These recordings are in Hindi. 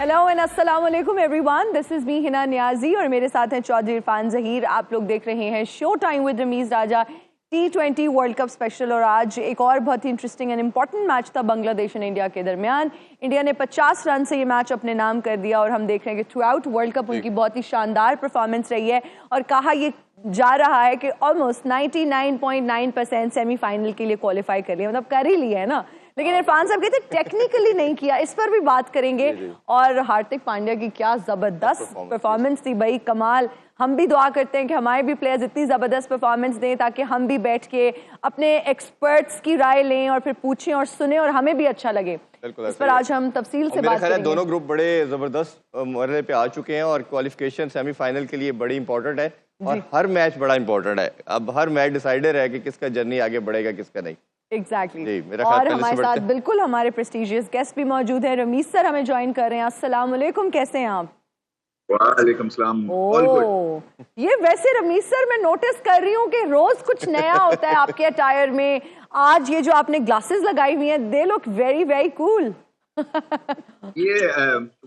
हेलो एंड अस्सलाम वालेकुम everyone, this is me Hina Niazi और मेरे साथ हैं चौधरी इरफान जहीर। आप लोग देख रहे हैं show time with Rameez Raja T20 world cup special. और आज एक और बहुत ही इंटरेस्टिंग एंड इंपॉर्टेंट मैच था बांग्लादेश और इंडिया के दरमियान। इंडिया ने 50 रन से ये मैच अपने नाम कर दिया और हम देख रहे हैं कि थ्रू आउट वर्ल्ड कप उनकी बहुत ही शानदार परफॉर्मेंस रही है और कहा ये जा रहा है कि ऑलमोस्ट 99.9% सेमीफाइनल के लिए क्वालिफाई कर लिया, मतलब कर ही लिया है ना। लेकिन इरफान साहब कहते टेक्निकली नहीं किया, इस पर भी बात करेंगे। और हार्दिक पांड्या की क्या जबरदस्त परफॉर्मेंस थी भाई, कमाल। हम भी दुआ करते हैं कि हमारे भी प्लेयर्स इतनी जबरदस्त परफॉर्मेंस दें ताकि हम भी बैठ के अपने एक्सपर्ट्स की राय लें और फिर पूछें और सुने और हमें भी अच्छा लगे। इस पर आज हम तफसील से बात करेंगे। दोनों ग्रुप बड़े जबरदस्त मरहले पे आ चुके हैं और क्वालिफिकेशन सेमीफाइनल के लिए बड़ी इंपॉर्टेंट है और हर मैच बड़ा इंपॉर्टेंट है। अब हर मैच डिसाइडर है कि किसका जर्नी आगे बढ़ेगा किसका नहीं। एग्जैक्टली। और हमारे साथ बिल्कुल हमारे प्रेस्टिजियस गेस्ट भी मौजूद है। रमीज सर हमें ज्वाइन कर रहे हैं। अस्सलाम वालेकुम, कैसे हैं आप? वालेकुम सलाम। ये वैसे रमीज सर मैं नोटिस कर रही हूँ कि रोज कुछ नया होता है आपके अटायर में। आज ये जो आपने ग्लासेस लगाई हुई हैं, they look very very cool. ये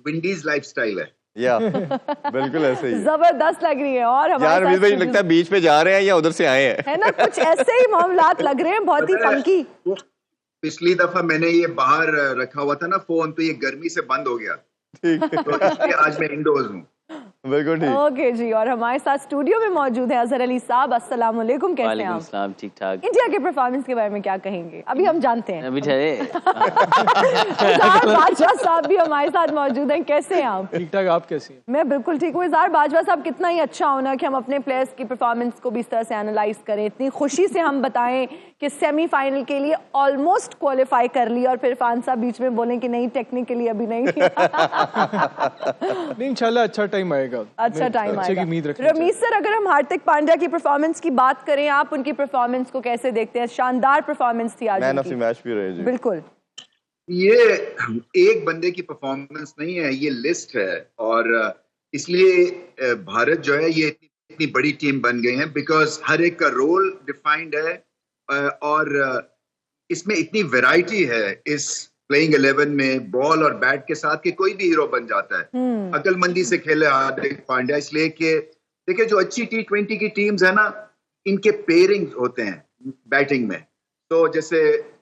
विंडीज लाइफस्टाइल है। या बिल्कुल ऐसे ही जबरदस्त लग रही है। और हमारे रमीज भाई लगता है बीच पे जा रहे हैं या उधर से आए हैं, है ना? कुछ ऐसे ही मामलात लग रहे हैं, बहुत ही फंकी। पिछली दफा मैंने ये बाहर रखा हुआ था ना फोन, तो ये गर्मी से बंद हो गया, तो इसलिए आज मैं इंडोर्स हूँ। बिल्कुल ठीक। ओके जी। और हमारे साथ स्टूडियो में मौजूद है अजहर अली साहब। अस्सलाम वालेकुम, कैसे हैं आप? ठीक ठाक। इंडिया के परफॉर्मेंस के बारे में क्या कहेंगे? अभी हम जानते हैं। अभी ठहरे। बाजवा साहब भी हमारे साथ मौजूद हैं। कैसे हैं आप? ठीक ठाक। आप कैसी हैं? मैं बिल्कुल ठीक हूँ। इज़हार बाजवा साहब, कितना ही अच्छा होना कि हम अपने प्लेयर्स की परफॉर्मेंस को भी इस तरह से एनालाइज करें, इतनी खुशी से हम बताएं कि सेमीफाइनल के लिए ऑलमोस्ट क्वालिफाई कर लिया और फिर इरफान साहब बीच में बोलें कि नहीं टेक्निकली अभी नहीं। नहीं, इंशाल्लाह अच्छा टाइम आएगा। अच्छा टाइम आएगा। उम्मीद रमीज सर, अगर हम हार्दिक पांड्या की परफॉर्मेंस की बात करें, आप उनकी परफॉर्मेंस को कैसे देखते हैं? शानदार परफॉर्मेंस थी आज मैन ऑफ द मैच भी रहे जी। बिल्कुल। ये एक बंदे की परफॉर्मेंस नहीं है, ये लिस्ट है। और इसलिए भारत जो है ये इतनी बड़ी टीम बन गई है बिकॉज हर एक का रोल डिफाइंड है और इसमें इतनी वैरायटी है इस प्लेइंग 11 में, बॉल और बैट के साथ, कि कोई भी हीरो बन जाता है। अकलमंदी से खेले हार्दिक पांड्या, इसलिए कि देखिए जो अच्छी T20 की टीम्स है ना, इनके पेयरिंग होते हैं बैटिंग में। तो जैसे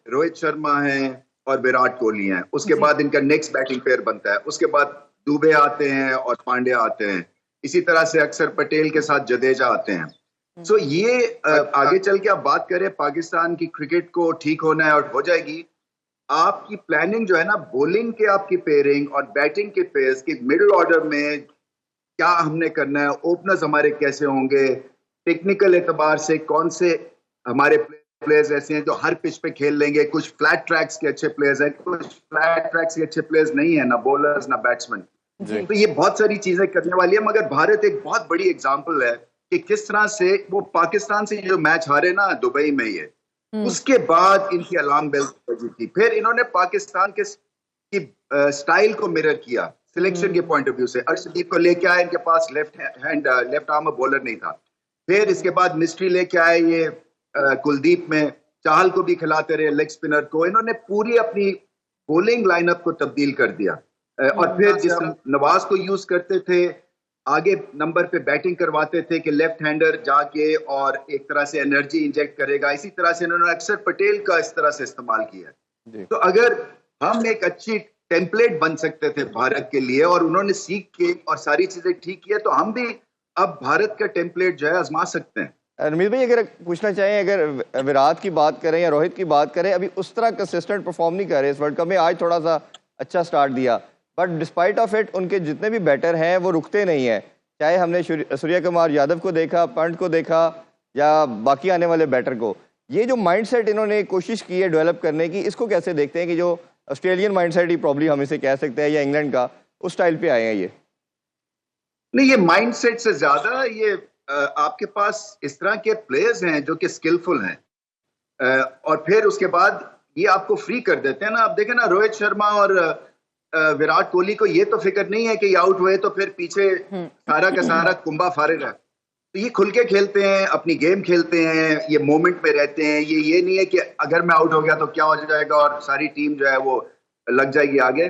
रोहित शर्मा है और विराट कोहली हैं, उसके बाद इनका नेक्स्ट बैटिंग पेयर बनता है, उसके बाद दुबे आते हैं और पांड्या आते हैं, इसी तरह से अक्षर पटेल के साथ जडेजा आते हैं। सो ये आगे चल के आप बात करें, पाकिस्तान की क्रिकेट को ठीक होना है और हो जाएगी। आपकी प्लानिंग जो है ना, बॉलिंग के आपकी पेयरिंग और बैटिंग के पेयर्स की मिडिल ऑर्डर में क्या हमने करना है, ओपनर्स हमारे कैसे होंगे, टेक्निकल एतबार से कौन से हमारे प्लेयर्स ऐसे हैं जो हर पिच पे खेल लेंगे। कुछ फ्लैट ट्रैक्स के अच्छे प्लेयर्स हैं, कुछ फ्लैट ट्रैक्स के अच्छे प्लेयर्स नहीं है, ना बॉलर्स ना बैट्समैन। तो ये बहुत सारी चीजें करने वाली है। मगर भारत एक बहुत बड़ी एग्जाम्पल है कि किस तरह से वो पाकिस्तान से जो मैच हारे ना दुबई में, ये उसके बाद इनकी अलार्म बेल बजी थी। फिर इन्होंने पाकिस्तान के स्टाइल को मिरर किया सिलेक्शन के पॉइंट ऑफ व्यू से। अर्शदीप को लेके आए, इनके पास लेफ्ट आर्म बॉलर नहीं था। फिर इसके बाद मिस्ट्री लेके आए ये कुलदीप में, चाहल को भी खिलाते रहे, लेग स्पिनर को। इन्होंने पूरी अपनी बॉलिंग लाइनअप को तब्दील कर दिया। और फिर जिस नवाज को यूज करते थे, आगे नंबर पे बैटिंग करवाते थे कि लेफ्ट हैंडर जाके और एक तरह से एनर्जी इंजेक्ट करेगा। इसी तरह से इन्होंने अक्षर पटेल का इस तरह से इस्तेमाल किया। तो अगर हम एक अच्छी टेम्पलेट बन सकते थे भारत के लिए और उन्होंने सीख के और सारी चीजें ठीक किया, तो हम भी अब भारत का टेम्पलेट जो है आजमा सकते हैं। रमीज भाई, अगर पूछना चाहें, अगर विराट की बात करें या रोहित की बात करें, अभी उस तरह कंसिस्टेंट परफॉर्म नहीं कर रहे इस वर्ल्ड कप में। आज थोड़ा सा अच्छा स्टार्ट दिया, बट डिस्पाइट ऑफ इट उनके जितने भी बैटर हैं वो रुकते नहीं हैं। चाहे हमने सूर्य कुमार यादव को देखा, पंत को देखा या बाकी आने वाले बैटर को। ये जो माइंडसेट इन्होंने कोशिश की है डेवलप करने की, इसको कैसे देखते हैं कि जो ऑस्ट्रेलियन माइंडसेट ही प्रॉब्ली हम इसे कह सकते हैं या इंग्लैंड का, उस स्टाइल पे आए हैं ये? नहीं, ये माइंडसेट से ज्यादा ये आपके पास इस तरह के प्लेयर्स हैं जो कि स्किलफुल हैं और फिर उसके बाद ये आपको फ्री कर देते हैं ना। आप देखें ना, रोहित शर्मा और विराट कोहली को ये तो फिक्र नहीं है कि ये आउट हुए तो फिर पीछे सारा का सारा कुंभा फारिग है। तो ये खुल के खेलते हैं, अपनी गेम खेलते हैं, ये मोमेंट में रहते हैं। ये नहीं है कि अगर मैं आउट हो गया तो क्या हो जाएगा और सारी टीम जो है वो लग जाएगी आगे।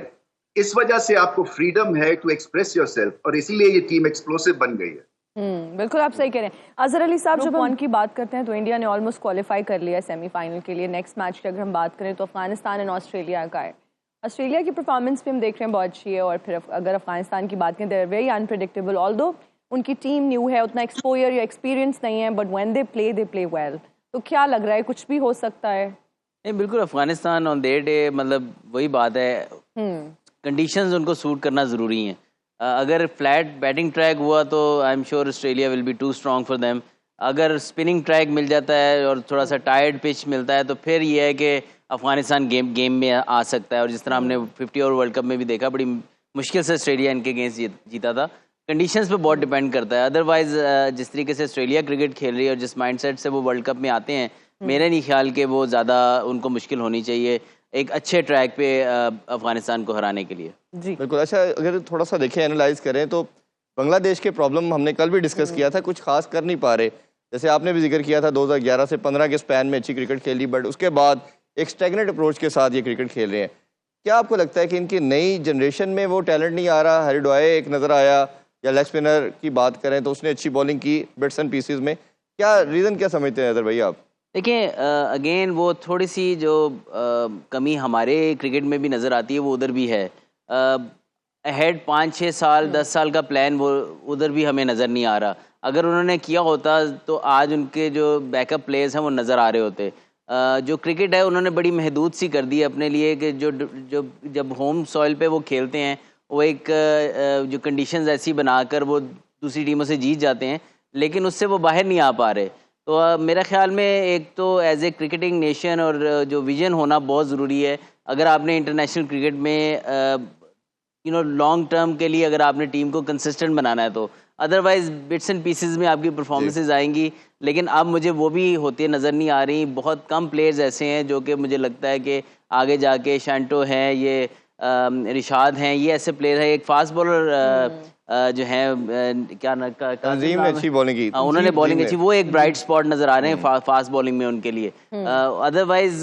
इस वजह से आपको फ्रीडम है टू एक्सप्रेस योरसेल्फ, और इसीलिए ये टीम एक्सप्लोसिव बन गई है। बिल्कुल आप सही कह रहे हैं। अजहर अली साहब, जब वन की बात करते हैं तो इंडिया ने ऑलमोस्ट क्वालिफाई कर लिया है सेमीफाइनल के लिए। नेक्स्ट मैच की अगर हम बात करें तो अफगानिस्तान एंड ऑस्ट्रेलिया का है। ऑस्ट्रेलिया की परफॉर्मेंस भी हम देख रहे हैं बहुत अच्छी है, और फिर अगर अफगानिस्तान की बात करें they are very unpredictable. Although उनकी टीम न्यू है, उतना एक्सपोजर या एक्सपीरियंस नहीं है, but when they play well. तो क्या लग रहा है, कुछ भी हो सकता है? नहीं, बिल्कुल अफगानिस्तान ऑन देयर डे, मतलब वही बात है, कंडीशंस उनको सूट करना ज़रूरी हैं। अगर फ्लैट बैटिंग ट्रैक हुआ तो I am sure Australia will be too strong for them. अगर स्पिनिंग ट्रैक मिल जाता है और थोड़ा सा टायर्ड पिच मिलता है तो फिर ये है कि अफगानिस्तान गेम में आ सकता है। और जिस तरह हमने 50 ओवर वर्ल्ड कप में भी देखा, बड़ी मुश्किल से ऑस्ट्रेलिया इनके अगेंस्ट जीता था। कंडीशंस पे बहुत डिपेंड करता है। अदरवाइज जिस तरीके से ऑस्ट्रेलिया क्रिकेट खेल रही है और जिस माइंडसेट से वो वर्ल्ड कप में आते हैं, मेरा नहीं ख्याल कि वो ज़्यादा उनको मुश्किल होनी चाहिए एक अच्छे ट्रैक पे अफगानिस्तान को हराने के लिए। जी बिल्कुल। अच्छा, अगर थोड़ा सा देखें, एनालाइज करें तो बांग्लादेश के प्रॉब्लम हमने कल भी डिस्कस किया था, कुछ खास कर नहीं पा रहे। जैसे आपने भी जिक्र किया था 2011 से 15 के स्पैन में अच्छी क्रिकेट खेली, बट उसके बाद एक स्टैग्नेंट अप्रोच के साथ ये क्रिकेट खेल रहे हैं। क्या आपको लगता है कि इनकी नई जनरेशन में वो टैलेंट नहीं आ रहा? हैरी डॉय एक नज़र आया, या लेग स्पिनर की बात करें तो उसने अच्छी बॉलिंग की बिट्स एंड पीसेस में। क्या रीज़न क्या समझते हैं अदर भाई आप? देखिए, अगेन वो थोड़ी सी जो कमी हमारे क्रिकेट में भी नज़र आती है वो उधर भी है। अहेड 5-6 साल 10 साल का प्लान वो उधर भी हमें नज़र नहीं आ रहा। अगर उन्होंने किया होता तो आज उनके जो बैकअप प्लेयर्स हैं वो नज़र आ रहे होते। जो क्रिकेट है उन्होंने बड़ी महदूद सी कर दी है अपने लिए कि जो जो जब होम सॉइल पे वो खेलते हैं, वो एक जो कंडीशंस ऐसी बनाकर वो दूसरी टीमों से जीत जाते हैं, लेकिन उससे वो बाहर नहीं आ पा रहे। तो मेरा ख्याल में एक तो एज ए क्रिकेटिंग नेशन और जो विजन होना बहुत ज़रूरी है। अगर आपने इंटरनेशनल क्रिकेट में लॉन्ग टर्म के लिए अगर आपने टीम को कंसिस्टेंट बनाना है तो, अदरवाइज बिट्स एंड पीसेस में आपकी परफॉर्मेंसेज आएंगी, लेकिन अब मुझे वो भी होती नज़र नहीं आ रही। बहुत कम प्लेयर्स ऐसे हैं जो कि मुझे लगता है कि आगे जाके शैंटो हैं, ये रिशाद हैं, ये ऐसे प्लेयर हैं। एक फास्ट बॉलर जो है क्या तंजीम ने अच्छी बॉलिंग की, उन्होंने बॉलिंग अच्छी, वो एक ब्राइट स्पॉट नजर आ रहे हैं फास्ट बॉलिंग में उनके लिए। अदरवाइज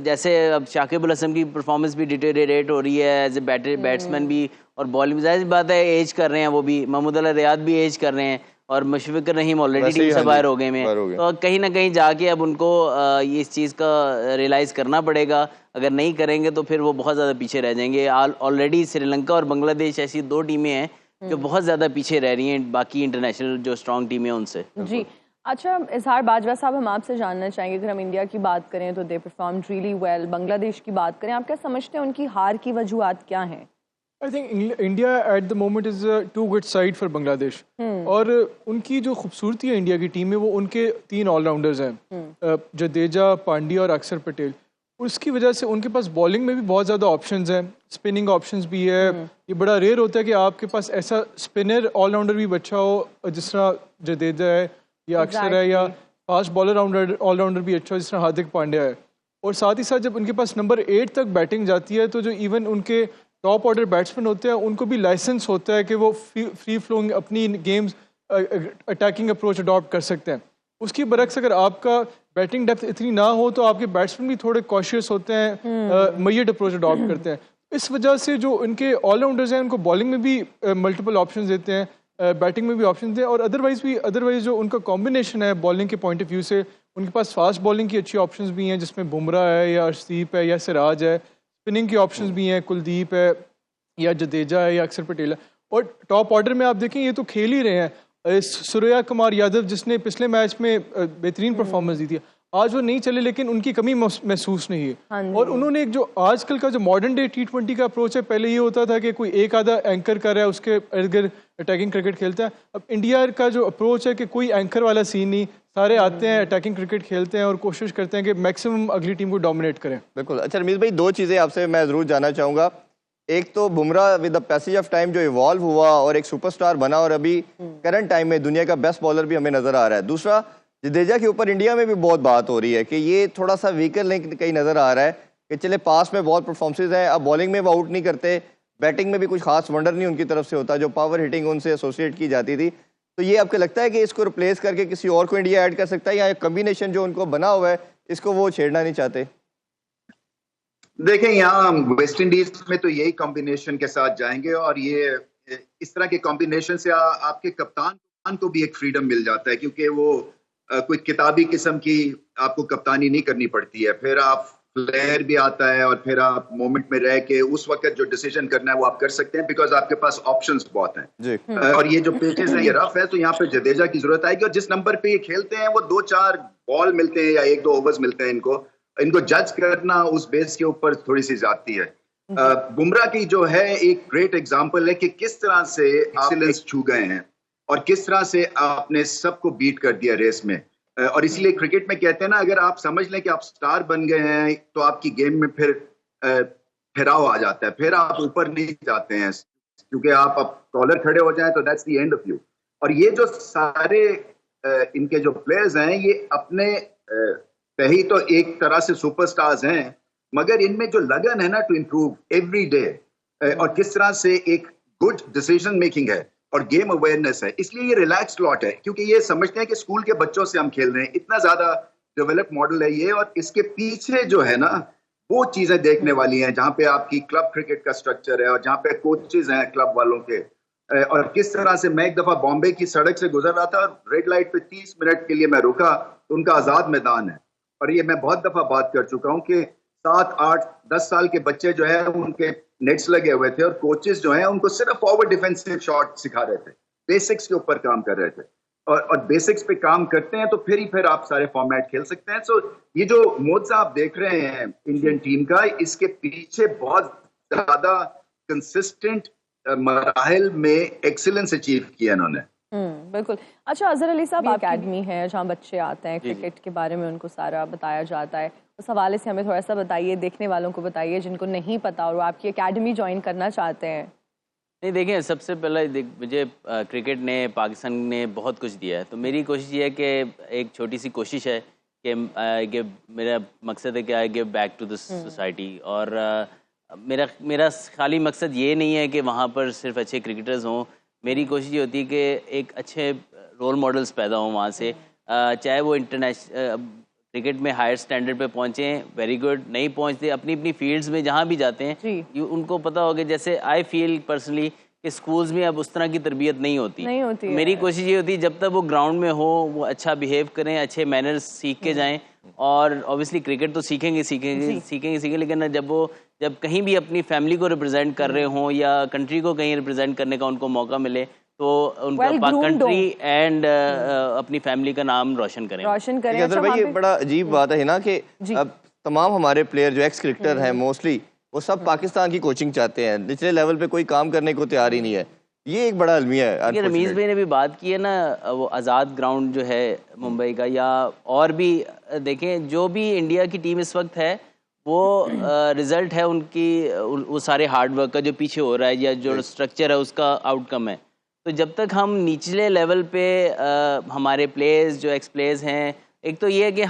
जैसे अब शाकिब अल हसन की परफॉर्मेंस भी डिटेरिएट हो रही है एज ए बैट्समैन भी, और बॉलिंग जाहिर सी बात है एज कर रहे हैं वो भी। महमूद अली रियाद भी एज कर रहे हैं और मुशफिक रहीम ऑलरेडी टीम से बाहर हो गए हैं। तो कहीं ना कहीं जाके अब उनको ये इस चीज़ का रियलाइज़ करना पड़ेगा। अगर नहीं करेंगे तो फिर वो बहुत ज़्यादा पीछे रह जाएंगे। ऑलरेडी श्रीलंका और बांग्लादेश ऐसी दो टीमें हैं जो बहुत ज़्यादा पीछे रह रही हैं बाकी इंटरनेशनल जो स्ट्रॉन्ग टीमें उनसे। जी अच्छा, इजहार बाजवा साहब, हम आपसे जानना चाहेंगे, अगर हम इंडिया की बात करें तो they perform really well. Bangladesh की बात करें, आप क्या समझते हैं उनकी हार की वजूहात क्या हैं? I think India at the moment is too good side for Bangladesh. और उनकी जो खूबसूरती है इंडिया की टीम में, वो उनके 3 ऑलराउंडर्स हैं, जडेजा, पांड्या और अक्षर पटेल। उसकी वजह से उनके पास बॉलिंग में भी बहुत ज़्यादा ऑप्शंस हैं, स्पिनिंग ऑप्शंस भी है। ये बड़ा रेयर होता है कि आपके पास ऐसा स्पिनर ऑलराउंडर भी अच्छा हो जिस तरह जडेजा है या अक्षर है, या फास्ट बॉलर ऑलराउंडर भी अच्छा हो जिस तरह हार्दिक पांड्या है। और साथ ही साथ जब उनके पास नंबर 8 तक बैटिंग जाती है तो जो इवन उनके टॉप ऑर्डर बैट्समैन होते हैं उनको भी लाइसेंस होता है कि वो फ्री फ्लोइंग अपनी गेम्स अटैकिंग अप्रोच अडॉप्ट कर सकते हैं। उसकी बरक्स अगर आपका बैटिंग डेप्थ इतनी ना हो तो आपके बैट्समैन भी थोड़े कॉशियस होते हैं, मय्यट अप्रोच अडॉप्ट करते हैं। इस वजह से जो उनके ऑलराउंडर्स हैं उनको बॉलिंग में भी मल्टीपल ऑप्शंस देते हैं, बैटिंग में भी ऑप्शन देते हैं, और अदरवाइज जो उनका कॉम्बिनेशन है बॉलिंग के पॉइंट ऑफ व्यू से, उनके पास फास्ट बॉलिंग की अच्छी ऑप्शंस भी हैं जिसमें बुमराह है या अर्शदीप है या सिराज है। स्पिनिंग की ऑप्शंस भी हैं, कुलदीप है या जडेजा है या अक्षर पटेल है। और टॉप ऑर्डर में आप देखें ये तो खेल ही रहे हैं। सूर्या कुमार यादव जिसने पिछले मैच में बेहतरीन परफॉर्मेंस दी थी, आज वो नहीं चले, लेकिन उनकी कमी महसूस नहीं है। और उन्होंने एक जो आजकल का जो मॉडर्न डे T20 का अप्रोच है, पहले ये होता था कि कोई एक आधा एंकर कर रहा है, उसके इर्द गिर्द अटैकिंग क्रिकेट खेलता है। अब इंडिया का जो अप्रोच है कि कोई एंकर वाला सीन नहीं, सारे आते हैं अटैकिंग क्रिकेट खेलते हैं और कोशिश करते हैं कि मैक्सिमम अगली टीम को डोमिनेट करें। बिल्कुल। अच्छा रमीज भाई, 2 चीज़ें आपसे मैं ज़रूर जानना चाहूँगा। एक तो Bumrah with the passage of time जो इवॉल्व हुआ और एक सुपरस्टार बना, और अभी करंट टाइम में दुनिया का बेस्ट बॉलर भी हमें नज़र आ रहा है। दूसरा, जडेजा के ऊपर इंडिया में भी बहुत बात हो रही है कि ये थोड़ा सा वीकर लिंक कहीं नज़र आ रहा है कि चले पास में बहुत परफॉर्मेंसेज हैं, अब बॉलिंग में वो आउट नहीं करते, बैटिंग में भी कुछ खास वंडर नहीं उनकी तरफ से होता, जो पावर हिटिंग उनसे एसोसिएट की जाती थी। तो ये आपको लगता है कि इसको रिप्लेस करके किसी और को इंडिया ऐड कर सकता है, या कॉम्बिनेशन जो उनको बना हुआ है इसको वो छेड़ना नहीं चाहते? देखें, यहाँ वेस्ट इंडीज में तो यही कॉम्बिनेशन के साथ जाएंगे, और ये इस तरह के कॉम्बिनेशन से आपके कप्तान को भी एक फ्रीडम मिल जाता है, क्योंकि वो कोई किताबी किस्म की आपको कप्तानी नहीं करनी पड़ती है। फिर आप फ्लेयर भी आता है, और फिर आप मोमेंट में रह के उस वक्त जो डिसीजन करना है वो आप कर सकते हैं, बिकॉज आपके पास ऑप्शंस बहुत हैं। जी। और ये जो पिचेस हैं ये रफ है, तो यहाँ पे जडेजा की जरूरत आएगी। और जिस नंबर पे ये खेलते हैं वो 2-4 बॉल मिलते हैं या 1-2 ओवर्स मिलते हैं, इनको जज करना उस बेस के ऊपर थोड़ी सी ज्यादती है। बुमराह की जो है एक ग्रेट एग्जांपल है कि किस तरह से एक्सीलेंस छू गए हैं और किस तरह से आपने सबको बीट कर दिया रेस में। और इसलिए क्रिकेट में कहते हैं ना, अगर आप समझ लें कि आप स्टार बन गए हैं तो आपकी गेम में फिर ठहराव आ जाता है, फिर आप ऊपर नहीं जाते हैं, क्योंकि आप अब कॉलर खड़े हो जाएं तो that's the end of you. और ये जो सारे इनके जो प्लेयर्स हैं ये अपने ही तो एक तरह से सुपरस्टार्स हैं, मगर इनमें जो लगन है ना टू इम्प्रूव एवरी डे, और किस तरह से एक गुड डिसीजन मेकिंग है और गेम अवेयरनेस है, इसलिए ये रिलैक्स लॉट है, क्योंकि ये समझते हैं कि स्कूल के बच्चों से हम खेल रहे हैं। इतना ज्यादा डेवलप मॉडल है ये, और इसके पीछे जो है ना वो चीजें देखने वाली हैं, जहाँ पे आपकी क्लब क्रिकेट का स्ट्रक्चर है और जहाँ पे कोचेज हैं क्लब वालों के। और किस तरह से मैं एक दफा बॉम्बे की सड़क से गुजर रहा था और रेड लाइट पे 30 मिनट के लिए मैं रुका, तो उनका आजाद मैदान है। और ये मैं बहुत दफा बात कर चुका हूँ कि 7, 8, 10 साल के बच्चे जो है उनके नेट्स लगे हुए थे, और कोचेस जो हैं उनको सिर्फ फॉरवर्ड डिफेंसिव शॉट सिखा रहे थे, बेसिक्स के ऊपर काम कर रहे थे। और बेसिक्स पे काम करते हैं तो फिर आप सारे फॉर्मेट खेल सकते हैं। सो ये जो मोजा आप देख रहे हैं इंडियन टीम का, इसके पीछे बहुत ज्यादा कंसिस्टेंट मराहिल में एक्सीलेंस अचीव किया इन्होंने। बिल्कुल। अच्छा अजहर अली साहब, एकेडमी है जहाँ बच्चे आते हैं, क्रिकेट के बारे में उनको सारा बताया जाता है, उस हवाले से हमें थोड़ा सा बताइए, देखने वालों को बताइए जिनको नहीं पता और वो आपकी एकेडमी ज्वाइन करना चाहते हैं। नहीं, देखें, सबसे पहले मुझे क्रिकेट ने, पाकिस्तान ने बहुत कुछ दिया है, तो मेरी कोशिश ये है कि एक छोटी सी कोशिश है कि मेरा मकसद है कि I give back to the society. और मेरा खाली मकसद ये नहीं है कि वहाँ पर सिर्फ अच्छे क्रिकेटर्स हों, मेरी कोशिश ये होती है कि एक अच्छे रोल मॉडल्स पैदा हों वहाँ से, चाहे वो इंटरनेशनल क्रिकेट में हायर स्टैंडर्ड पे पहुँचें, वेरी गुड, नहीं पहुँचते अपनी अपनी फील्ड्स में जहाँ भी जाते हैं उनको पता होगा। जैसे आई फील पर्सनली कि स्कूल्स में अब उस तरह की तरबियत नहीं होती तो मेरी कोशिश ये होती है जब तक वो ग्राउंड में हो वो अच्छा बिहेव करें, अच्छे मैनर्स सीख के जाएं। और ऑब्वियसली क्रिकेट तो सीखेंगे, लेकिन जब कहीं भी अपनी फैमिली को रिप्रेजेंट कर रहे हों या कंट्री को कहीं रिप्रेजेंट करने का उनको मौका मिले तो उनका कंट्री एंड अपनी फैमिली का नाम रोशन करें। अच्छा भाई, ये बड़ा अजीब बात है ना कि अब तमाम हमारे प्लेयर जो एक्स क्रिकेटर हैं मोस्टली वो सब पाकिस्तान की कोचिंग चाहते हैं, निचले लेवल पे कोई काम करने को तैयार ही नहीं है। ये एक बड़ा अलमिया है। रमीज भाई ने भी बात की है ना, वो आज़ाद ग्राउंड जो है मुंबई का, या और भी देखें जो भी इंडिया की टीम इस वक्त है वो रिजल्ट है उनकी वो सारे हार्डवर्क का जो पीछे हो रहा है या जो स्ट्रक्चर है उसका आउटकम है। तो जब तक हम निचले लेवल पे हमारे प्लेयर्स जो एक्स प्लेयर्स हैं, एक तो ये है कि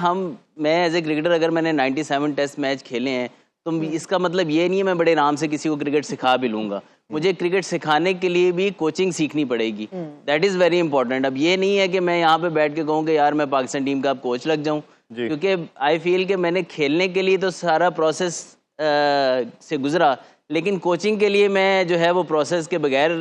मैं एज ए क्रिकेटर अगर मैंने 97 टेस्ट मैच खेले हैं तो इसका मतलब ये नहीं है मैं बड़े आराम से किसी को क्रिकेट सिखा भी लूँगा। मुझे क्रिकेट सिखाने के लिए भी कोचिंग सीखनी पड़ेगी, दैट इज़ वेरी इंपॉर्टेंट। अब ये नहीं है कि मैं यहाँ पे बैठ के कहूँ कि यार मैं पाकिस्तान टीम का अब कोच लग जाऊँ, क्योंकि आई फील कि मैंने खेलने के लिए तो सारा प्रोसेस से गुजरा, लेकिन कोचिंग के लिए मैं जो है वो प्रोसेस के बगैर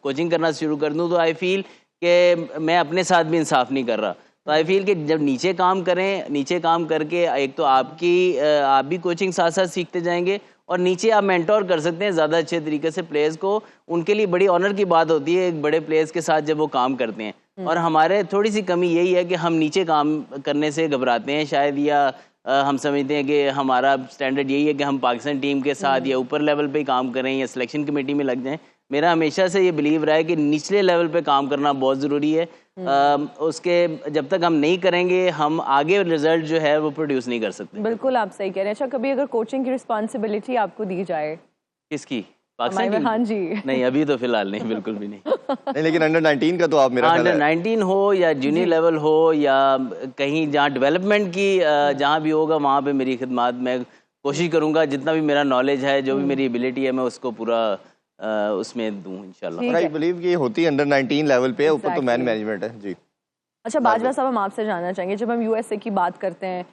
कोचिंग करना शुरू कर दूँ तो आई फील कि मैं अपने साथ भी इंसाफ नहीं कर रहा। तो आई फील कि जब नीचे काम करें, नीचे काम करके एक तो आप भी कोचिंग साथ साथ सीखते जाएंगे और नीचे आप मेंटोर कर सकते हैं ज़्यादा अच्छे तरीके से प्लेयर्स को। उनके लिए बड़ी ऑनर की बात होती है एक बड़े प्लेयर्स के साथ जब वो काम करते हैं। और हमारे थोड़ी सी कमी यही है कि हम नीचे काम करने से घबराते हैं शायद, या हम समझते हैं कि हमारा स्टैंडर्ड यही है कि हम पाकिस्तान टीम के साथ या ऊपर लेवल पे काम करें या सिलेक्शन कमेटी में लग जाएं। मेरा हमेशा से ये बिलीव रहा है कि निचले लेवल पे काम करना बहुत ज़रूरी है। उसके जब तक हम नहीं करेंगे हम आगे रिजल्ट जो है वो प्रोड्यूस नहीं कर सकते। बिल्कुल आप सही कह रहे हैं। अच्छा, कभी अगर कोचिंग की रिस्पॉन्सिबिलिटी आपको दी जाए? किसकी? पाकिस्तान टीम? हाँ जी। नहीं, अभी तो फिलहाल नहीं, बिल्कुल भी नहीं। नहीं, लेकिन अंडर 19 का तो आप मेरा अंडर 19 हो या जूनियर लेवल हो या कहीं जहाँ डेवलपमेंट की जहाँ भी होगा वहाँ पे मेरी खिदमत मैं कोशिश करूँगा, जितना भी मेरा नॉलेज है, जो भी मेरी एबिलिटी है, मैं उसको पूरा उसमें दूँ इंशाल्लाह। आई बिलीव कि होती है अंडर 19 लेवल पे, ऊपर तो मैन मैनेजमेंट है जी। अच्छा बाजवा साहब, हम आपसे जानना चाहेंगे, जब हम यूएसए की बात करते हैं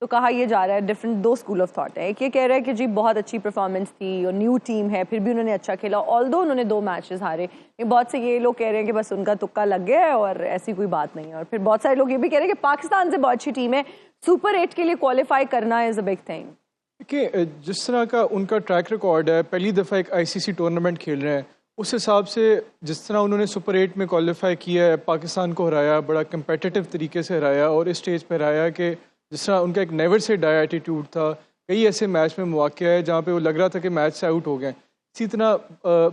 तो कहा ये जा रहा है, डिफरेंट दो स्कूल ऑफ थॉट है। एक ये कह रहा है कि जी बहुत अच्छी परफॉर्मेंस थी और न्यू टीम है, फिर भी उन्होंने अच्छा खेला, ऑल्दो उन्होंने 2 मैचेस हारे। बहुत से ये लोग कह रहे हैं कि बस उनका तुक्का लग गया है और ऐसी कोई बात नहीं है। और फिर बहुत सारे लोग ये भी कह रहे हैं कि पाकिस्तान से बहुत अच्छी टीम है, सुपर 8 के लिए क्वालिफाई करना इज अ बिग थिंग। कि जिस तरह का उनका ट्रैक रिकॉर्ड है, पहली दफ़ा एक आईसीसी टूर्नामेंट खेल रहे हैं, उस हिसाब से जिस तरह उन्होंने सुपर 8 में क्वालिफाई किया है, पाकिस्तान को हराया, बड़ा कंपेटिटिव तरीके से हराया और इस स्टेज पर हराया कि जिस तरह उनका एक नेवर से डाई एटीट्यूड था। कई ऐसे मैच में मौक़े है जहाँ पे वो लग रहा था कि मैच से आउट हो गए। इसी तरह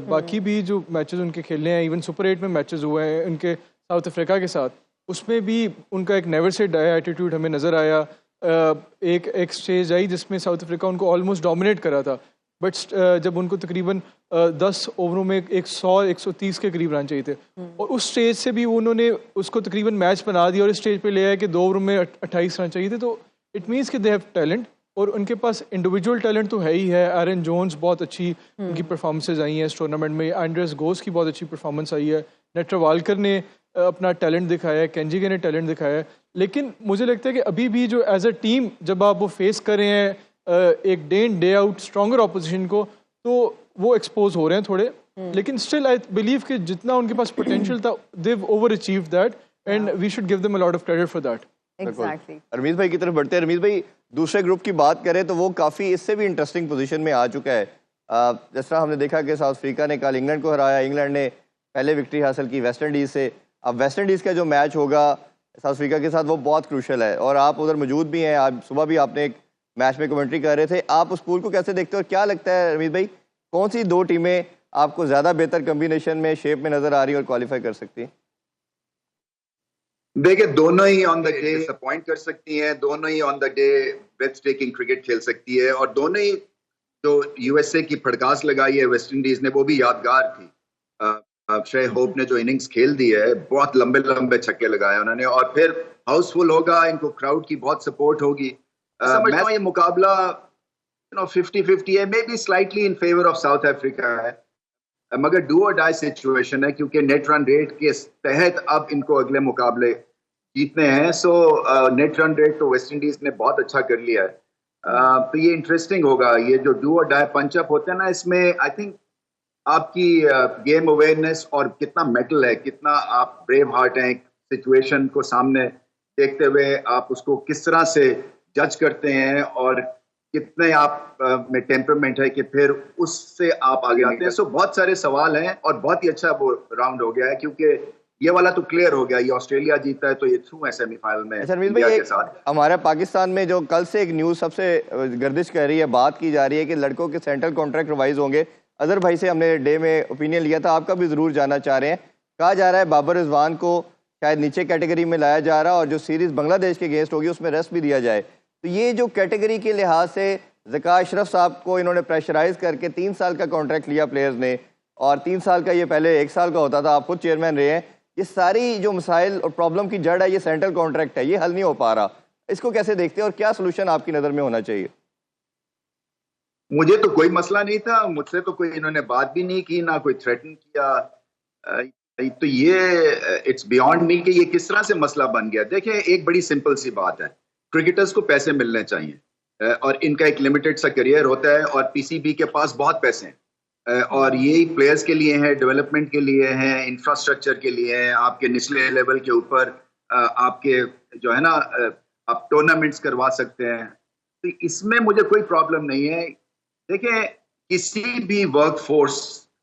बाकी भी जो मैचेस उनके खेलने हैं, इवन सुपर 8 में मैचेस हुए हैं उनके साउथ अफ्रीका के साथ, उसमें भी उनका एक नेवर से डाई एटीट्यूड हमें नज़र आया। एक स्टेज आई जिसमें साउथ अफ्रीका उनको ऑलमोस्ट डोमिनेट करा था, बट जब उनको तकरीबन 10 ओवरों में 100-130 के करीब रन चाहिए थे और उस स्टेज से भी उन्होंने उसको तकरीबन मैच बना दिया और इस स्टेज पे ले आया कि 2 ओवर में 28 रन चाहिए थे। तो इट मीन्स कि दे हैव टैलेंट और उनके पास इंडिविजुअल टैलेंट तो है ही है। एरन जोन्स बहुत अच्छी उनकी परफॉर्मेंसेज आई हैं इस टूर्नामेंट में, एंड्रेस गोस की बहुत अच्छी परफॉर्मेंस आई है, नेट्रावाल्कर ने अपना टैलेंट दिखाया है, केंजिगे ने टैलेंट दिखाया है। लेकिन मुझे लगता है कि अभी भी जो एज अ टीम जब आप वो फेस कर रहे हैं एक day in day out stronger opposition को, तो वो एक्सपोज हो रहे हैं थोड़े। लेकिन स्टिल आई बिलीव कि जितना उनके पास पोटेंशियल था, they've over achieved that and we should give them a lot of credit for that. Exactly. Rameez भाई की तरफ बढ़ते हैं। रमीज भाई, दूसरे ग्रुप की बात करें तो वो काफ़ी इससे भी इंटरेस्टिंग पोजीशन में आ चुका है। जिस तरह हमने देखा कि साउथ अफ्रीका ने कल इंग्लैंड को हराया, इंग्लैंड ने पहले विक्ट्री हासिल की वेस्ट इंडीज़ से। अब वेस्ट इंडीज़ का जो मैच होगा साउथ अफ्रीका के साथ वो बहुत क्रूशल है और आप उधर मौजूद भी हैं। आज सुबह भी आपने एक मैच में कमेंट्री कर रहे थे। आप उस पूल को कैसे देखते हो और क्या लगता है रमीज भाई, कौन सी 2 टीमें आपको ज़्यादा बेहतर कम्बिनेशन में शेप में नज़र आ रही है और क्वालिफाई कर सकती हैं? देखिए, दोनों ही ऑन द डे डिसअपॉइंट कर सकती हैं, दोनों ही on the day breathtaking cricket खेल सकती है और दोनों ही जो यूएसए की फड़कास लगाई है वेस्ट इंडीज ने वो भी यादगार थी। श्रेय होप ने जो इनिंग्स खेल दी है, बहुत लंबे लंबे छक्के लगाए उन्होंने और फिर हाउसफुल होगा, इनको क्राउड की बहुत सपोर्ट होगी। समझता हूँ ये मुकाबला 50-50 है, may be slightly in favour of south Africa है, मगर डू और डाई सिचुएशन है क्योंकि नेट रन रेट के तहत अब इनको अगले मुकाबले जीतने हैं। सो नेट रन रेट तो वेस्ट इंडीज ने बहुत अच्छा कर लिया है। तो ये इंटरेस्टिंग होगा। ये जो डू और डाई पंचअप होते हैं ना, इसमें आई थिंक आपकी गेम अवेयरनेस और कितना मेटल है, कितना आप ब्रेव हार्ट हैं, सिचुएशन को सामने देखते हुए आप उसको किस तरह से जज करते हैं और कितने आप में टेम्परमेंट है कि फिर उससे आप आगे आते हैं। सो बहुत सारे सवाल हैं और बहुत ही अच्छा वो राउंड हो गया है क्योंकि ये वाला तो क्लियर हो गया, ये ऑस्ट्रेलिया जीता है तो ये थ्रू है सेमीफाइनल में इंडिया के साथ। हमारे पाकिस्तान में जो कल से एक न्यूज़ सबसे गर्दिश कर रही है, बात की जा रही है कि लड़कों के सेंट्रल कॉन्ट्रैक्ट रिवाइज होंगे। अजहर भाई से हमने डे में ओपिनियन लिया था, आपका भी ज़रूर जानना चाह रहे हैं। कहा जा रहा है बाबर रिजवान को शायद नीचे कैटेगरी में लाया जा रहा है और जो सीरीज़ बांग्लादेश के अगेंस्ट होगी उसमें रेस्ट भी दिया जाए। तो ये जो कैटेगरी के लिहाज से ज़का अशरफ साहब को इन्होंने प्रेशराइज करके 3 साल का कॉन्ट्रैक्ट लिया प्लेयर्स ने और 3 साल का ये पहले 1 साल का होता था, आप खुद चेयरमैन रहे हैं। ये सारी जो मसाइल और प्रॉब्लम की जड़ है ये सेंट्रल कॉन्ट्रैक्ट है, ये हल नहीं हो पा रहा। इसको कैसे देखते हैं और क्या सोल्यूशन आपकी नज़र में होना चाहिए? मुझे तो कोई मसला नहीं था, मुझसे तो कोई इन्होंने बात भी नहीं की, ना कोई थ्रेटन किया। तो ये इट्स बियॉन्ड मी कि ये किस तरह से मसला बन गया। देखिए, एक बड़ी सिंपल सी बात है, क्रिकेटर्स को पैसे मिलने चाहिए और इनका एक लिमिटेड सा करियर होता है और पीसीबी के पास बहुत पैसे हैं और यही प्लेयर्स के लिए हैं, डेवलपमेंट के लिए हैं, इंफ्रास्ट्रक्चर के लिए हैं, आपके निचले लेवल के ऊपर आपके जो है ना आप टूर्नामेंट्स करवा सकते हैं। तो इसमें मुझे कोई प्रॉब्लम नहीं है। देखिए, किसी भी वर्क फोर्स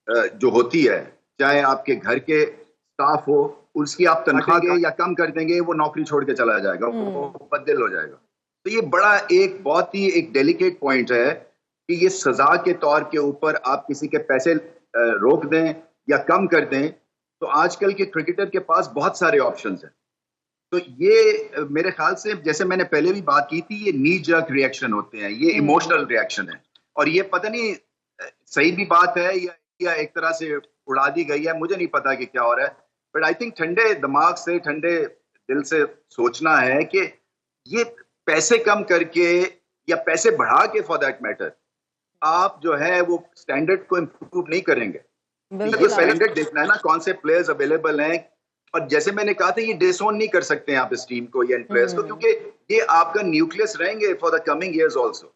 जो होती है, चाहे आपके घर के स्टाफ हो, उसकी आप तनख्वाह या कम कर देंगे, वो नौकरी छोड़ के चला जाएगा, वो बदल हो जाएगा। तो ये बड़ा एक बहुत ही एक डेलिकेट पॉइंट है कि ये सजा के तौर के ऊपर आप किसी के पैसे रोक दें या कम कर दें। तो आजकल के क्रिकेटर के पास बहुत सारे ऑप्शंस हैं। तो ये मेरे ख्याल से, जैसे मैंने पहले भी बात की थी, ये नी जर्क रिएक्शन होते हैं, ये इमोशनल रिएक्शन है और ये पता नहीं सही भी बात है या एक तरह से उड़ा दी गई है, मुझे नहीं पता कि क्या हो रहा है। बट आई थिंक ठंडे दिमाग से, ठंडे दिल से सोचना है कि ये पैसे कम करके या पैसे बढ़ा के फॉर दैट मैटर आप जो है वो स्टैंडर्ड को इम्प्रूव नहीं करेंगे। ये स्टैंडर्ड देखना है ना, कौन से प्लेयर्स अवेलेबल हैं, और जैसे मैंने कहा था, ये डिसोन नहीं कर सकते हैं आप इस टीम को या इन प्लेयर्स को, क्योंकि ये आपका न्यूक्लियस रहेंगे for the coming years also.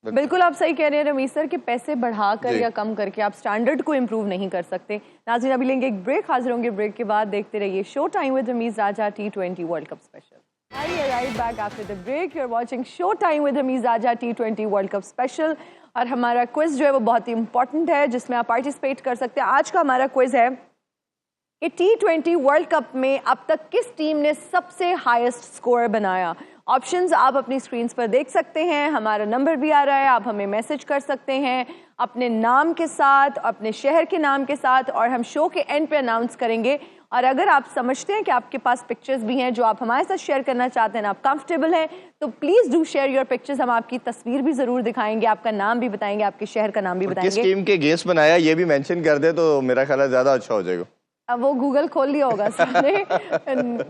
बिल्कुल आप सही कह रहे हैं रमीज सर कि पैसे बढ़ाकर जी। या कम करके आप स्टैंडर्ड को इम्प्रूव नहीं कर सकते। नाज़रीन अभी लेंगे एक ब्रेक, हाजिर होंगे ब्रेक के बाद। देखते रहिए show time with Rameez Raja T20 world cup special. Right back after the break. You're watching Show Time with Ramiz Raja T20 world cup special और हमारा क्विज जो है वो बहुत ही इंपॉर्टेंट है जिसमें आप पार्टिसिपेट कर सकते हैं। आज का हमारा क्विज है कि T20 वर्ल्ड कप में अब तक किस टीम ने सबसे हाईएस्ट स्कोर बनाया। ऑप्शंस आप अपनी स्क्रीन्स पर देख सकते हैं, हमारा नंबर भी आ रहा है, आप हमें मैसेज कर सकते हैं अपने नाम के साथ, अपने शहर के नाम के साथ, और हम शो के एंड पे अनाउंस करेंगे। और अगर आप समझते हैं कि आपके पास पिक्चर्स भी हैं जो आप हमारे साथ शेयर करना चाहते हैं, आप कंफर्टेबल हैं, तो please do share your pictures. हम आपकी तस्वीर भी ज़रूर दिखाएंगे, आपका नाम भी बताएंगे, आपके शहर का नाम भी किस बताएंगे। टीम के गेस्ट बनाया ये भी मेंशन कर दे तो मेरा ख्याल है ज्यादा अच्छा हो जाएगा। अब वो गूगल खोल लिया होगा सबने।